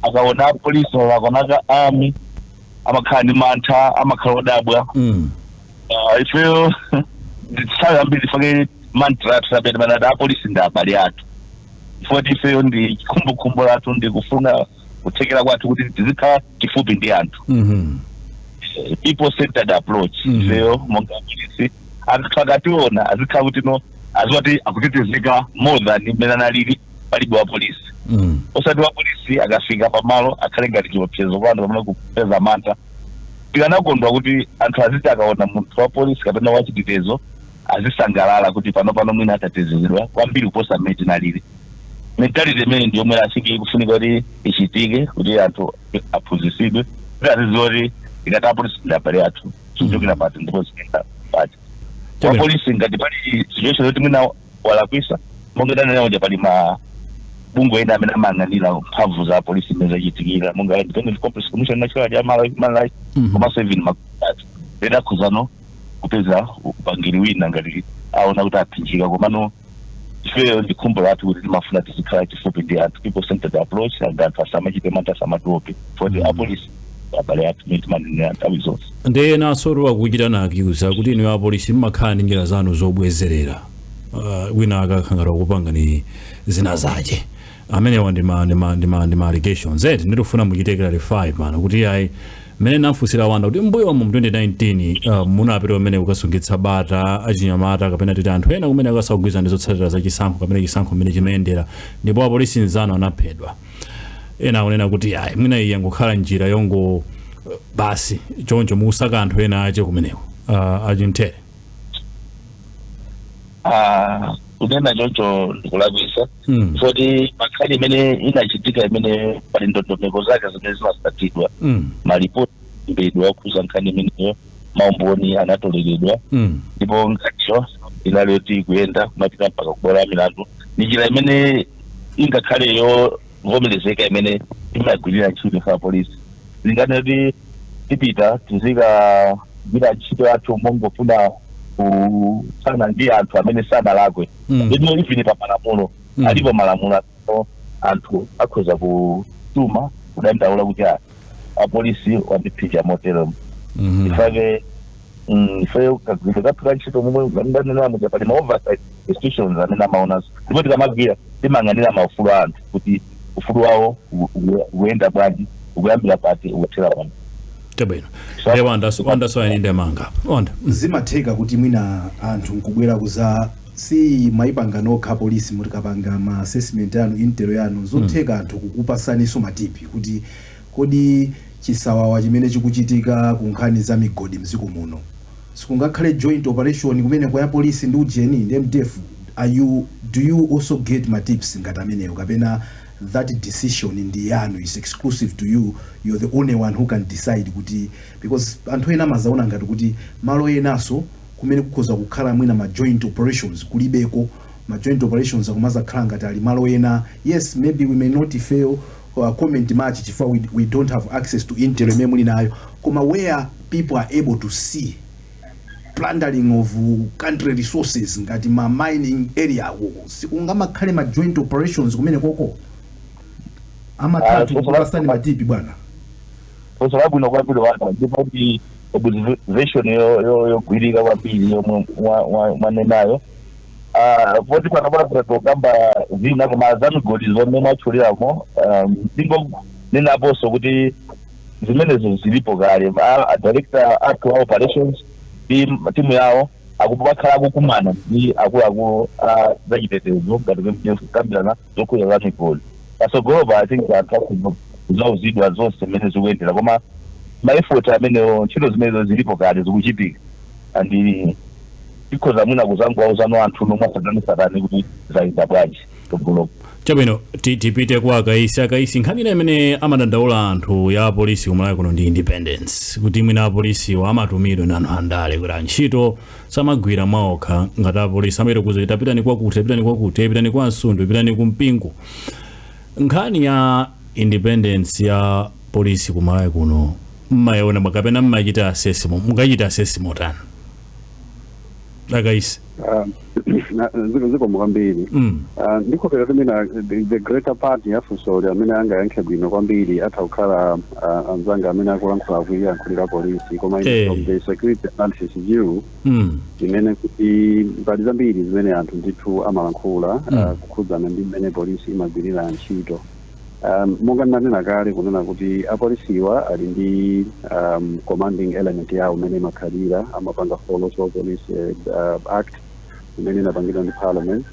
akaona polisi akaona army amakhala ndi mantha amakhala odabwa. Ifeyo nditsayambiri fake mantra tsabene manada polisi ndi abale athu foti ifeyo ndi chikhumbokhumbo lathu ndi kufuna kuthekera kwathu kuti tizikhala chifupi ndi anthu. People centered approach ifeyo monga polisi anthu akationa azikhala kuti no azoti akutetezeka more than imene analili palibe wa polisi. Osati wa polisi akafika pamalo akhale ngati chiopsezo kwa anthu pamene kupeza mantha tikanakondwa kuti anthu aziti akaona munthu wa polisi kapena wachitetezo azisangalala kuti pano mwina atatezedwa kwambiri kuposa mmene tinalili. Mentality imene ndi yomwe asiki kufunika kuti ichitike kuti anthu aphunzitsidwe kuti azidziwa kuti ikati polisi ndi abale athu tichokera pati ndipo zikenda pati. Kwa polisi ngati pali situation yoti mwina walakwisa monga danena uja pali bungo ena amene amang'anira mphamvu za polisi imene zachitikira monga Independent Compliance Commission National ya Human Rights komanso even makutatu ledakhuzano kupeza upangiri wina ngati aona kuti aphinjika komano ifeyo ndi khumbo lathu kuti timafuna tizikhala chifupi ndi anthu people centered approach anthu asamachite mantha asamatope foti apolisi abale athu mene timanenera nthawi zonse. Ndiye nasoro akuchita nakiuza kuti inu apolisi mmakhala ndi njira zanu zobwezerera wina akakhangala kupanga ni zina zache amenewa ndi allegations ndikufuna muchitekera le5 mana kuti ayi mene nafunsira Wanda kuti mbuyo wa mu 2019 munapita umene ukasungitsa bata achinyamata kapena titi anthu ena kumene akasagwiza ndi zotsatira za chisankho kapena chisankho mmene chimayendera ndipo apolisi nzano anaphedwa ena akunena kuti ayi mwina iye ngokhala njira yongo basi choncho mukusaka anthu ena ache kumeneko Jintere. Kunena choncho ndikulakwisa foti makhali imene inachitika imene pali ndondomeko zake zimene zimasatidwa malipoti mbedwa okhuza nkhani imeneyo maumboni anatoleredwa ndipo ngatiyo inali yoti kuyenda kumapita mpaka kubola milandu ni njira imene ingakhale yovomerezeka imene imagwirira ntchito ya polisi zingane kuti tipita tizikagwira ntchito yathu mongofuna kusana ndi anthu amene sadalakwe ndipo ifini pa malamulo alipo malamulo anthu akhoza kutuma kudandaula kuti apolisi wandiphinja motero ifake ifeyo kagwira kapita ntchito momwe ndanena muja pali ma-oversight institutions amene amaonazo ndipo tikamagwira timang'anira maufulu a anthu kuti ufulu wawo uyenda bwanji ukuyambira pati ukuthera pano. Tabeno. Wanda so ayinde manga. Wanda. Zimatheka kuti mwina anthu nkubwera kuza si maipanga nokha polisi mutikapanga ma assessment yanu intero yanu zotheka anthu kukupasaniso matipi kuti kodi chisawawa chimene chikuchitika ku nkhani za migodi mdziko muno sikungakhale joint operation kumene kwa polisi ndi ujeni ndi MDF do you also get my tips ngati ameneyo kapena that decision ndi yanu is exclusive to you, you're the only one who can decide kuti, because anthu ena amazaona ngati kuti malo enaso kumene kukhoza kukhala mwina ma joint operations kulibeko ma joint operations akumaza khala ngati ali malo ena. Yes, maybe we may not fail comment much if we don't have access to internet memory nayo, koma where people are able to see plundering of country resources ngati ma mining area sikungamakhale ma joint operations kumene koko amatatu kupasani matipi bwana. Kwa sababu inakuwa watu ndipo observation yo gwirika kwambiri yomwe mwanenayo poti kwa nabara kugamba zina koma zamigodi zomwe mwachuliramo ndingo ninaposo kuti zimenezo zilipo kale director atu operations timu yawo akupakhala kukumana ndi akulu zachitetezo ngati kambirana zokuya za migodi. So global, I think that those zose zimene zikuendera koma ma effort amene ntchito zimene zilipo kale zikuchitika and because amuna kuzangwa uzano anthu nomwe satani kuti zaida bwanji togolo. Chabwino tipite kwa akaisi nkhani imene amadandaula anthu ya polisi kumalawi kuno ndi independence, kuti mwina polisi amatumidwa na anthu andale kuti ntchito samagwira mwaokha ngati apolisi amene kuza pitani kwa Msundu, pitani ku Mpingo. Nkhani ya independence ya polisi kumalawi kuno mmayona makapena mmachita assessment, mukachita assessment tani akaisi ziko mwambiri ndiko pera tumina the greater part ya fusoli amene anga yankhe bwino kwambiri atakhala anzanga amene akulankhula akuya nkulira polisi koma from the security analysis view imene kuti pali zambiri zimene anthu ndithu amalankhula kukhudzana ndi mmene polisi imagwirira ntchito. Monga nanena kale kunena kuti apolisiwa ali ndi commanding element yawo imene imakhalira amapanga follow police act imene inapangidwa ndi parliament.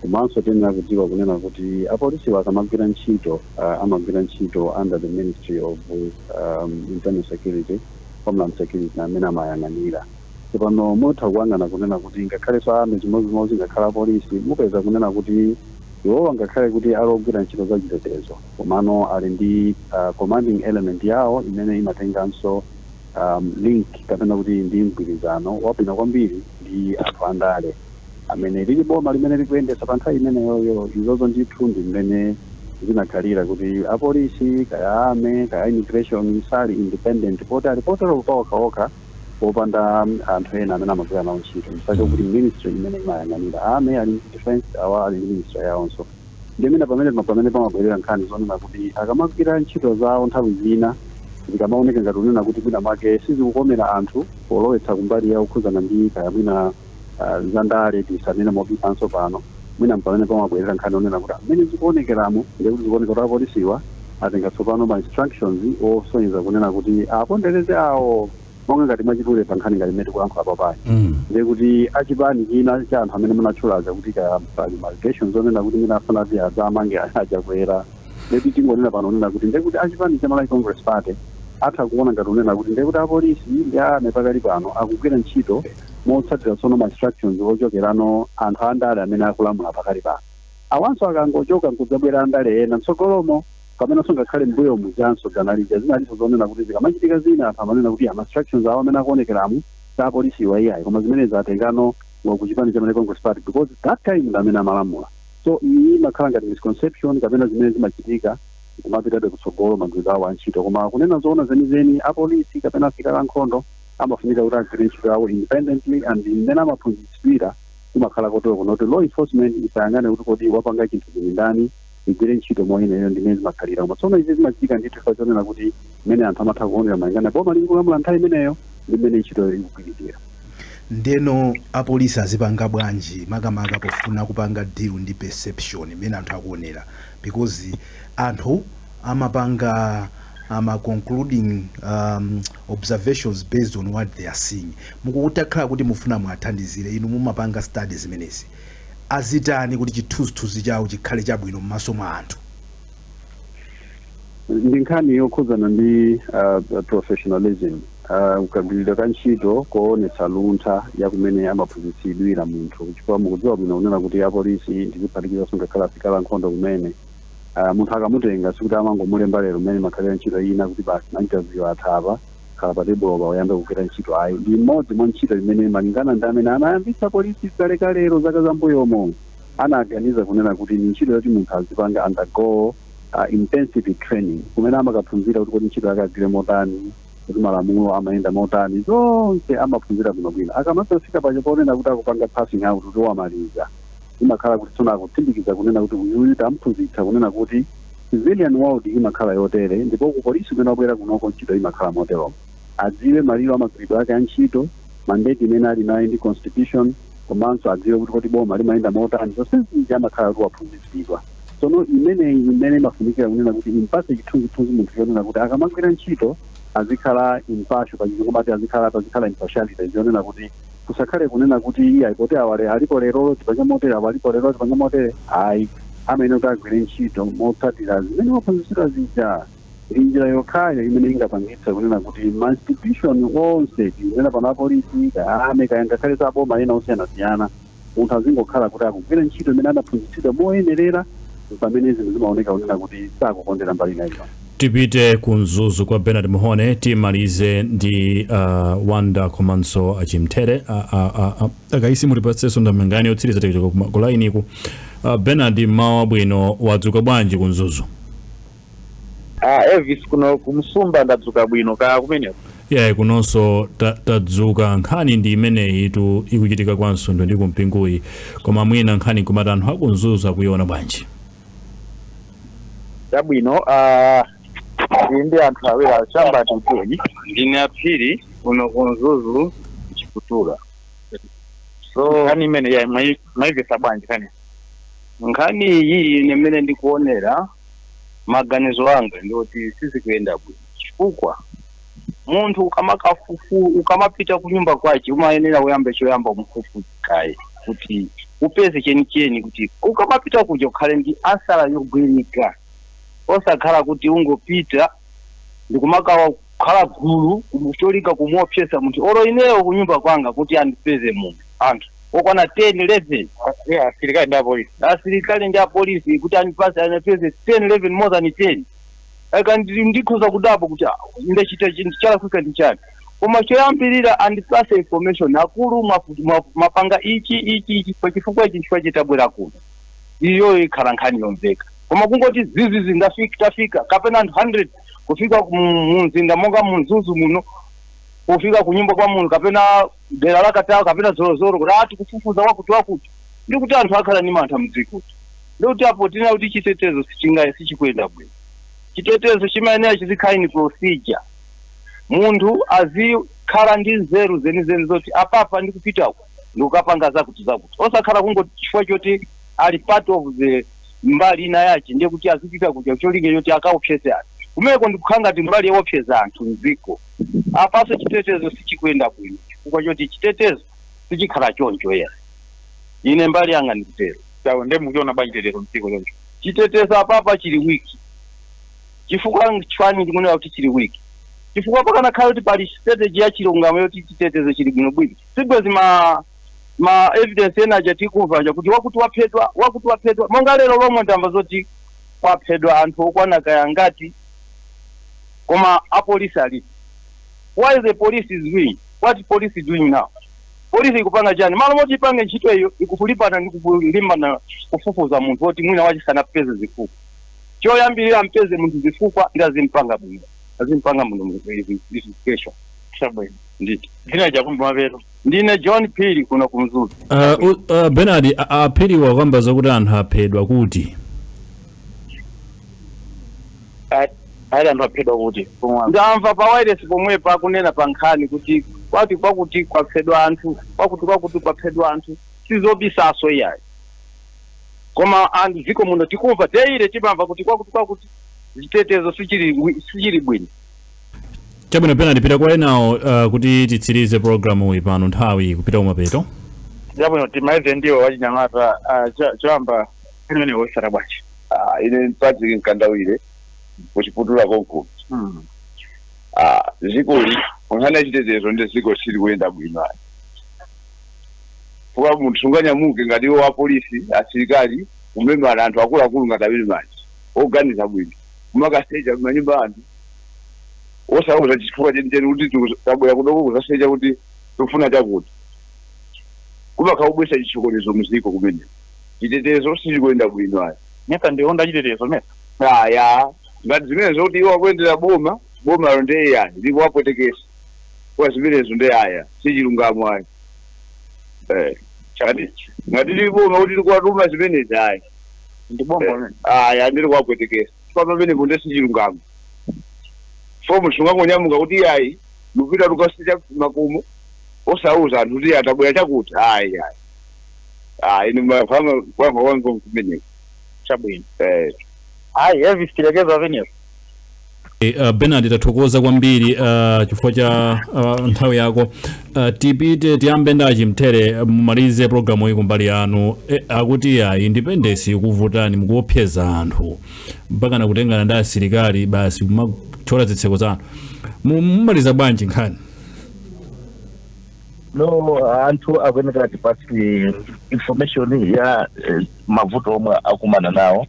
Komanso tena kudziwa kunena kuti apolisiwa akamagwira ntchito amagwira ntchito under the Ministry of Internal Security, Homeland Security amene amayang'anira. Pano motha kuwangana kunena kuti ngakhale ame chimozimozi ngakhala polisi mupeza kunena kuti iwo ngakhale kuti alogwira ntchito za chitetezo komano ali ndi commanding element yawo imene imatenganso link kapena kuti ndi mgwirizano wabwino kwambiri ndi anthu andale amene lili boma limene likuyendesa pa nthawi imeneyoyo. Izozo ndithu ndi mmene zinakhalira kuti apolisi kaya ame kaya immigration sali independent poti alipotera kupaokhaokha popanda anthu ena amene amagwira nawo ntchito msake kuti ministry imene imayang'anira ame ali defense awa ali ministry yawonso ndimene pamene pamabwerera nkhani zonena kuti akamagwira ntchito zawo nthawi zina zikamaoneka ngati unena kuti mwina make sizikukomera anthu polowetsa kumbali ya kukhudzana ndi kaya mwina zandale tisanena mobisanso pano mwina pamene pamabwerera nkhani onena kuti amene zikuonekeramo ndikuti zikuoneka kuti apolisiwa atenga tsopano ma instructions osonyeza kunena kuti apondereze awo monga ngati mwachitule pa nkhani ngati mmene kulankhula papayi ndikuti achipani china cha anthu amene munatchulaza kuti pali allegations onena kuti mwina afuna kuti adzamange ajakwera maybe tingonena pano onena kuti ndekuti achipani cha Malawi Congress Party atha kuona ngati unena kuti ndekuti apolisi ndi ame pakali pano akugwira ntchito motsatira tsono ma instructions ochokerano anthu andale amene akulamula pakali pano. Awanso akangochoka nkudzabwera andale ena mtsogolomo pamene songakhale mbuyo muzanso ganalija zinaliso zonena kuti zikamachitika zina anthu amanena kuti ama instructions awo amene akuonekeramu za apolisiwa iyayi koma zimene zatengano kuchipani cha Malawi Congress Party because that time ndi amene amalamula. So iyi makhala ngati misconception kapena zimene zimachitika kumapitabe kutsogolo magwirizano awo antchito koma kunena zoona zenizeni apolisi kapena asikali ankhondo amafunika kuti agwire ntchito yawo independently and mmene amaphunzitsidwira kumakhala kotero kunoti law enforcement isayang'ane kuti kodi wapanga chinthu chili ndani igwire ntchito moyineyo ndimene zimakhalira koma tsono izi zimachitika ndithu chifukwa chonena kuti mmene anthu amatha kuonera mayang'ana boma likulamula nthawi imeneyo ndi mmene ntchito ikugwiririra. Ndeno apolisi azipanga bwanji makamaka pofuna kupanga deal ndi perception imene anthu akuonera because anthu amapanga concluding observations based on what they are seeing. Mukutakhala kuti mufuna mwathandizire inu mumapanga studies zimenezi azitani kuti chithunzithunzi chawo chikhale chabwino m'maso mwa anthu. Ndi nkhani yokhudzana ndi professionalism ukagwiridwa ka ntchito koonetsa luntha ya kumene amaphunzitsidwira munthu chifukwa mukudziwa bwino kunena kuti apolisi ndiziphatikiza sungakhala asikala nkhondo kumene munthu akamutenga sikuti amangomulemba lero mmene makhalira ntchito ina kuti basi ma interview athapa khala pa table pa uyambe kugwira ntchito ayi ndi imodzi mwa ntchito imene malingana ndi amene anayambitsa polisi kalekale zaka zambuyomo anaganiza kunena kuti ni ntchito yoti munthu azipanga undergo intensive training kumene amakaphunzira kuti kodi ntchito yake agwire motani kuti malamulo amayenda motani zonse amaphunzira bwinobwino akamafika pacho ponena kuti akupanga passing out kuti wamaliza imakhala kuti tsono akutsindikiza kunena kuti uyu tamphunzitsa kunena kuti civilian world imakhala yotere ndipo ku polisi kumene wabwera kunoko ntchito imakhala motero adziwe maliro amagwiridwa ake a ntchito mandate imene ali nayo ndi constitution komanso adziwe kuti kodi boma limayenda motani zonse zinji amakhala kuti waphunzitsidwa tsono imene imafunikira kunena kuti impase chithunzithunzi munthu yonena kuti akamagwira ntchito azikhala impasho pachizongomati azikhala impartiality zionena kuti kusakhale kunena kuti iye ayipote awale alipo lero tipanga motere apo alipo lero tipanga motere ayi amene kuti agwire ntchito motsatira zimene waphunzitsidwa zija njira yokhayo imene ingapangitsa kunena kuti ma-institution onse imene pano apolisi kaame ngakhale saboma ena osiyanasiyana munthu azingokhala kuti akugwira ntchito imene adaphunzitsidwa moyenerera pamene zinthu zimaoneka kunena kuti sakukondera mbali nayo. Tipite kunzuzu kwa Bernard Muhone timalize ndi Wanda komanso achimtere akaisi mulipatseso ndamangani otsiriza tekitiko kulainiku Bernard mawa bwino wadzuka bwanji kunzuzu? Elvis kuno kumsumba ndadzuka bwino ka kumeneko. Kunonso tadzuka nkhani ndi imeneyi tu ikuchitika kwa Msundo ndi kumpinguyi koma mwina nkhani kumata anthu akunzuzu akuiona bwanji? Bwino ndi anthu awira chamba tutuni ndine aphiri kuno kunzuzu chikutura so nkhani imene ya maivesa bwanji kani nkhani iyi nemene ndikuonera maganizo anga ndoti sizikuenda bwino chifukwa munthu ukamapita kunyumba kwache umayenera kuyamba choyamba mfufu kaye kuti upeze chenicheni kuti ukamapita kuja ukhale ndi asala yogwirika osakhala kuti ungopita ndikumakawa khala gulu kumutolika kumuopsesa munthu olo ineyo kunyumba kwanga kuti andipeze munthu anthu okwana 10 11 asilikali ndi apolisi kuti andipase anapeze 10 11 more than 10 aka ndikhoza kudapo kuti ndechita chinthu chalakwika ndi chake koma choyambirira andipase information akulu mapanga ichi pachifukwa ichi chifukwa chitabwera kuno iyo ikhala nkhani yomveka koma kungoti zizizi ndafika kapena anthu 100 kufika mumzinda monga munzuzu muno kufika kunyumba kwa munthu kapena dera lakatawo kapena zorozoro kuti ati kufufuza wakuti ndikuti anthu akhala ni mantha mdzikuti ndikuti apo tina kuti chitetezo sichikwenda bwino chitetezo chimayenera chizikhala procedure munthu azikhala ndi nzeru zenizeni zoti apapa ndikupitako ndikukapanga zakuti osakhala kungoti chifukwa choti ali part of the mbali ina yache ndiye kuti azipita kuja cholinga yoti akaopsesa anthu kumeko ndikukhanga ngati mbali yaopsesa anthu mdziko apaso chitetezo sichikwenda bwino chifukwa choti chitetezo sichikhala choncho yera ine mbali yanga ndikutero sawa nde mukiona bwanji chitetezo mdziko choncho chitetezo apapa chili wiki chifukwa chifani ndikunena kuti chili wiki chifukwa pakana khala kuti pali strategy ya chilungamo yoti chitetezo chili bwino sibwezi ma evidence ena tikumva kuti wakuti waphedwa monga lero lomwe ndamva zoti waphedwa anthu okwana kaya ngati koma apolisi ali why the police is doing what police is doing now police ikupanga chani malo moti ipange ntchito iyo ikufulipana ndi kulimbana kufufuza munthu oti mwina wachisana peze zifukwa choyambirira mpeze munthu zifukwa ndazimpanga bwino azimpanga munthu investigation chabwino nditi ndina jakumba mavero ndine John Phiri kuno kumzuzu Bernard Phiri wakwamba zakuti anthu aphedwa kuti ali anthu aphedwa kuti ndamva pa wireless pomwe pakunena pa nkhani kuti kwakuti kwaphedwa anthu kwakuti kwaphedwa anthu sizobisaso iyayi koma anthu ziko muno tikumva teire timamva kuti kwakuti chitetezo sichili bwino chabwino Bernard pita kwa enawo kuti titsirize programu iyi pano nthawi kupita kumapeto chabwino timaize ndiwo wachinyamata choyamba imene wosara bwachi ine Patrick Nkandawire kuchiputula konko zikoli unhana chitetezo ndeziko chiri kuenda bwino kwa munthu unganyamuke ngati wa polisi asilikali umemala anthu akuluakulu ngati awiri manje oganiza bwino kumakaseja kumanyumba anthu osauza chifukwa chenicheni kuti tabwera kudoko kuzaseja kuti tofuna chakuti kumakaubwesa chichokolezo muziko kumene chitetezo sichikuenda bwino aya Mesa ndionda chitetezo mesa. ya ngati zimene zokuti iwo akuendera boma lo ndiye yani ndipo wapwetekesa kwa zimenezo ndiye aya sichilungamo aya ngati liboma kuti likuwatuma zimenezi aya Ndibomba aya ndiri kwapwetekesa pa pamenepo ndiye sichilungamo fomu sungangonyamuka kuti ayi lupita lukasicha makumu osauza anthu kuti atabwera chakuti ine mafama kwamba wangu kumeneko chabwino. Elvis Kilekeza venyewe. Bernard tathokoza kwambiri chifukwa cha nthawi yako. Tipite tiyambe ndachi mthere mumalize programu iyi kumbali yanu akuti ya independence ikuvutani mukuopseza anthu mpaka nakutengana ndi asilikali basi kumachola zitseko zanu mumaliza bwanji nkhani? No, anthu akuyenera tipatse information ya mavuto omwe akumana nawo.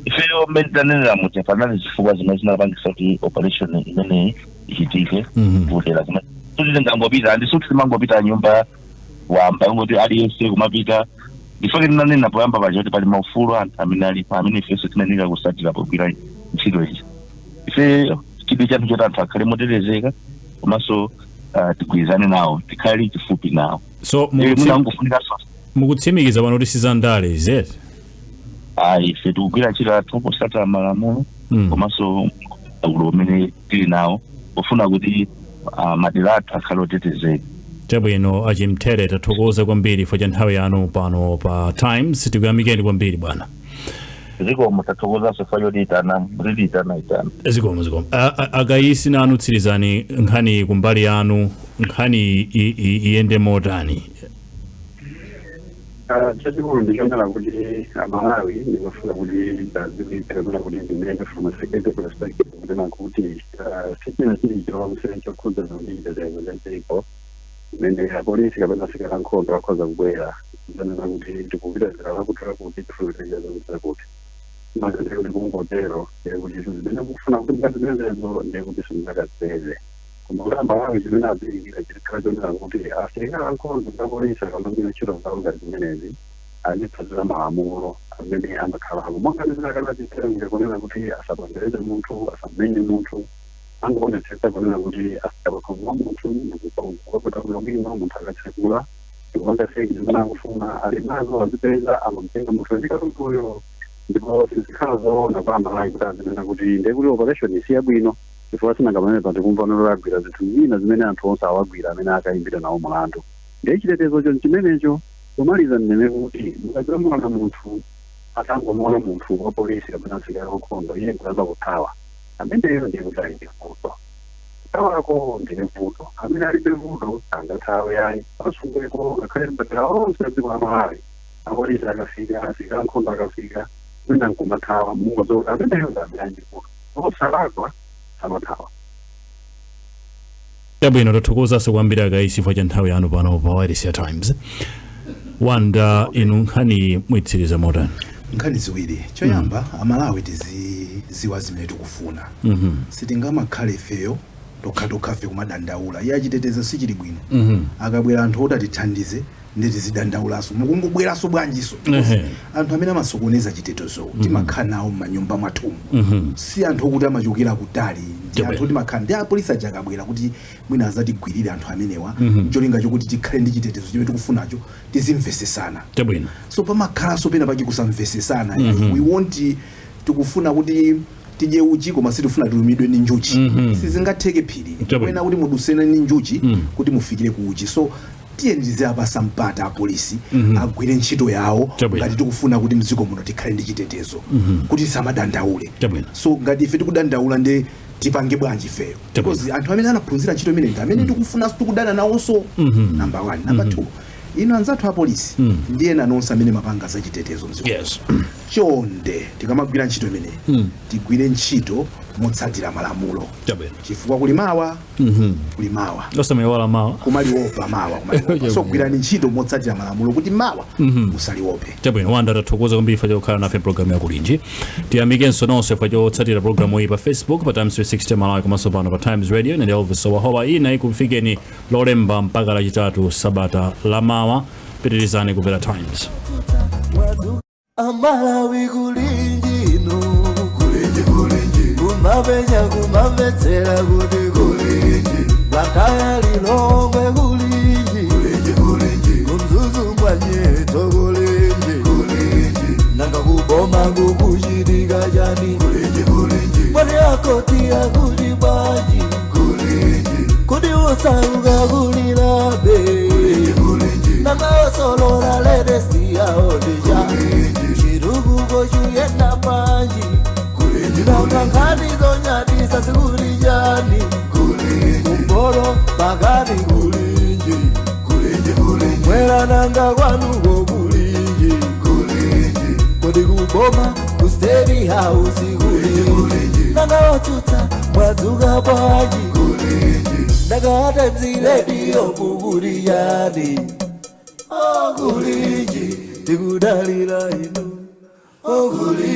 Ifeyo mmene tanenera muti panali zifukwa zimene zinapangisa kuti operation imene ichitike kuvutera kumene tutitengangopita ndisuti timangopita nyumba wamba ngoti aliyense kumapita ifake tinanena poyamba paja kuti pali maufulu anthu amene alipo amene ifenso tinanika kusatira pogwira ntchito ichi. Ife chidwi chathu choti anthu akhale motetezeka komanso tigwirizane nawo tikhale chifupi nawo. So mukutsimikiza pano kuti sizandale zeti? Ife tikugwira ntchito athu posatira malamulo komanso ulo umene tili nawo ofuna kuti madera athu akhale otetezeka. Chabwino achimthere tathokoza kwambiri for nthawi yanu pano pa Times tikuyamikeni kwambiri bwana. Zikomo tathokoza sefalo ditana riditana itana. Zikomo akayisi nanu tsirizani nkhani kumbali yanu nkhani iyende motani? Chachikulu ndichonera kuti Malawi ndikufuna kuti ndazikuipirana kuti ndimene from a security perspective kuti nakuti sichina chili chonse chokhudza zondiyitetezo zachilipo imene apolisi kapena asikala nkhondo akhoza kubwera zanena kuti tikupita zikala kutera kuti tifuitaiza zakutera kuti mazatero ndikungotero kuti zimene kufuna kuti ngazimenezo ndikuti simungakazipeze kumbuka Malawi zimene azikira chikhala chonera kuti asikala nkhondo apolisi akalongera ntchito zawo ngati zimenezi azipfazira malamulo amene amakhalako mwanganizakala chitenge kunena kuti asapondereze munthu asamenye munthu angoonetsetsa kunena kuti asikabakhomwa munthu kukwapeta kulongima munthu akatsekula ndikongaseki zimene akufuna ali nazo azipeza amamtenga munthu azikatutuyo ndipo sizikhala zoona pa Malawi kuti azinena kuti ndekuti operation isiya bwino chifukwa sinangamane pati kumvaniro agwira zinthu zina zimene anthu onse awagwira amene akayimbira nawo mulandu ndiye chitetezo chimenecho kumaliza ndine kuti mukadzamona munthu atangomona munthu wa polisi kapena asikali ankhondo iye nkuyamba kuthawa ameneyo ndiye kuti ali ndi vuto kutawako ndine vuto amene alibe vuto angathawe yayi asungeko ngakhale mbadala onse adziko la Malawi apolisi akafika asikali ankhondo akafika mwina nkumathawa mungozo ameneyo ndi amene ali ndi vuto osalakwa amathawa. Chabwino tathokoza kwambiri akayisi chifukwa cha nthawi yanu pano pa Wireless Times. Wanda inu nkhani mwitsiriza motani? Nkhani ziwiri. Choyamba Amalawi tiziwa zimene tikufuna. Sitingamakhale ifeyo tokha kumadandaula iye achiteteza sichili bwino. Akabwera anthu oti atithandize ndeti zidandaulaso mukungobweraso bwanjiso anthu amene amasokoneza chitetezo timakhala nawo m'manyumba mwathumu si anthu okuti amachokera kutali ndi anthu timakhala ndi apolisi aja akabwera kuti mwina azatigwirire anthu amenewa cholinga chokuti tikhale ndi chitetezo chimene tikufunacho tizimvesesana. So pamakhalanso pena pake kusamvesesana we want tikufuna kuti tije uchi koma sitifuna tulumidwe ndi njuchi sizingatheke phiri kwena kuti mudusene ndi njuchi kuti mufikire ku uchi. So tiyendize abasa mpata apolisi agwire ntchito yawo ngati tikufuna kuti mdziko muno tikhale ndi chitetezo kuti samadandaule. So ngati ife tikudandaula ndi tipange bwanji ifeyo because anthu amene anaphunzira ntchito imene ndi amene tikufuna tikudana nawonso number 1. Number 2 ino anzathu apolisi ndiye nanonse amene mapanga za chitetezo mdziko. Chonde tikamagwira ntchito imene tigwire ntchito motsatira malamulo Chabwino. chifukwa kuli mawa kuli mawa osamaiwala mawa kumaliopa mawa so gwirani ntchito motsatira malamulo kuti mawa musaliope. Chabwino wanda tathokoza kwambiri fa chokhala nafe programu ya Kulinji. Tiyamikenso nonse fa chotsatira programu iyi pa Facebook pa Times 360 Malawi komanso pano pa Times Radio ndi Elvis Owahowa ina ikufikeni lolemba mpaka lachitatu sabata la mawa. Pitirizani kumvera Times. Amalawi Kulinji no Kulinji kumabenya kumabetsera kuti Kulinji bataya lilongwe Kulinji kumzuzu mwanyeto Kulinji nanga kuboma kukuchitika chani mwani akoti akuti baji kuti usauka kulilabe nanga osolora ledesi yaodija chiruguko chuyenda panji nanga nkhani zonyadisa sikulijani kumbolo pakati Kulinji mwera nanga kwanuko Kulinji kodi kuboma kusteri house Kulinji nanga otuta mwadzuka bwaji nanga atemziredio kukulijani Kulinji tikudalira ino Kulinji